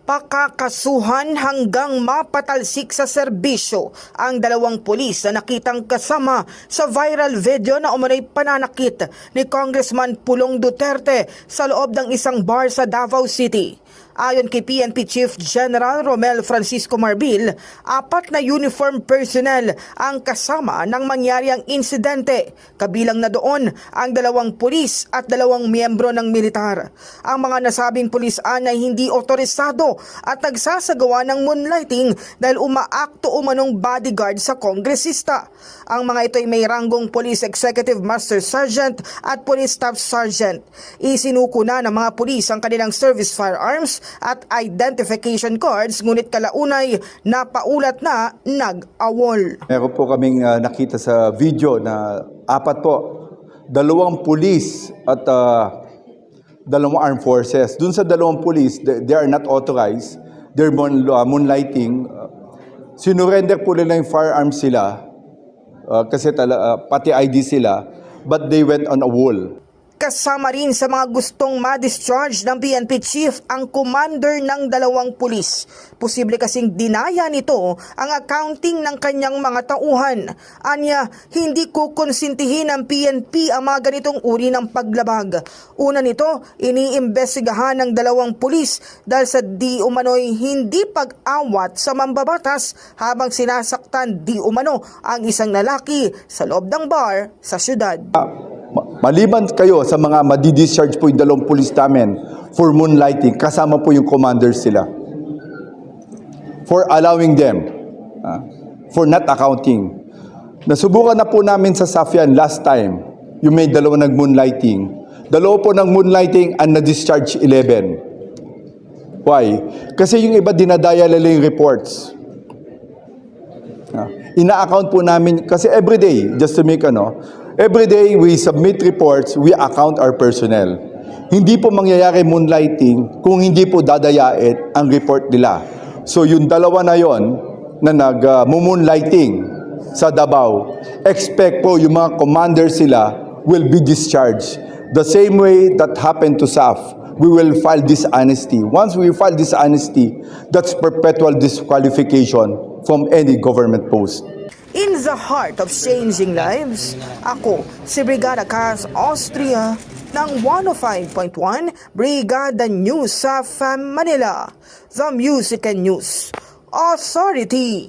Pakakasuhan hanggang mapatalsik sa serbisyo ang dalawang pulis na nakitang kasama sa viral video na umano'y pananakit ni Congressman Pulong Duterte sa loob ng isang bar sa Davao City. Ayon kay PNP Chief General Romel Francisco Marbil, 4 na uniform personnel ang kasama ng mangyari ang insidente. Kabilang na doon ang 2 pulis at 2 miyembro ng militar. Ang mga nasabing pulis ay hindi otorisado at nagsasagawa ng moonlighting dahil umaakto umanong bodyguard sa kongresista. Ang mga ito ay may ranggong Police Executive Master Sergeant at Police Staff Sergeant. Isinuko na ng mga pulis ang kanilang service firearms at identification cards, ngunit kalaunay napaulat na nag-awol. Meron po kaming nakita sa video na 4 po, 2 pulis at 2 armed forces. Dun sa 2 pulis, they are not authorized. They're moonlighting. Sinurrender po nila yung firearms sila kasi pati ID sila, but they went on a wall. Kasama rin sa mga gustong ma-discharge ng PNP Chief ang commander ng 2 pulis. Posible kasing dinaya nito ang accounting ng kanyang mga tauhan. Anya, hindi kukonsintihin ng PNP ang mga ganitong uri ng paglabag. Una nito, iniimbestigahan ng 2 pulis dahil sa di umano'y hindi pag-awat sa mambabatas habang sinasaktan di umano ang isang lalaki sa loob ng bar sa syudad. Maliban kayo sa mga madi-discharge po yung 2 pulis namin for moonlighting, kasama po yung commanders sila. For allowing them, for not accounting. Nasubukan na po namin sa Safyan last time, yung may 2 nag-moonlighting. 2 po nag-moonlighting and na-discharge 11. Why? Kasi yung iba dinadaya nila yung reports. Ina-account po namin, kasi everyday, just to make every day we submit reports, we account our personnel. Hindi po mangyayari moonlighting kung hindi po dadayain ang report nila. So yung 2 na yon na nag-moonlighting sa Davao, expect po yung mga commanders sila will be discharged. The same way that happened to SAF, we will file dishonesty. Once we file dishonesty, that's perpetual disqualification from any government post. In the heart of changing lives, ako si Brigada Cas Austria ng 105.1 Brigada News sa Manila, the Music and News Authority.